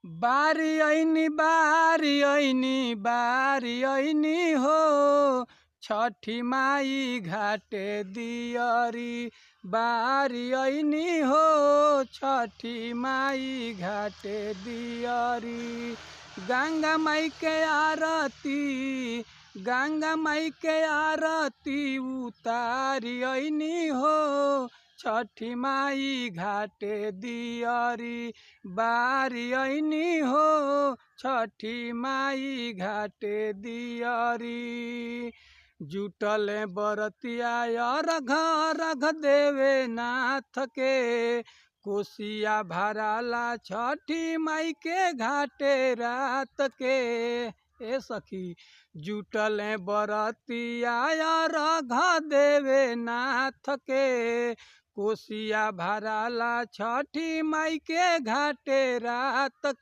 बारी ऐनी हो छठी माई घाटे दियरी। बारी ऐनी हो छठी माई घाटे दियरी। गंगा माई के आरती उतारी ऐनी हो छठी माई घाटे दियरी। बारी ऐनी हो छठी माई घाटे दियरी। जुटल बरतिया रघ देवे नाथ के कोसिया भराला छठी माई के घाटे रात के। ए सखी जुटल बरतिया रघ देवे नाथ के कोसिया भराला छठी माई के घाटे रात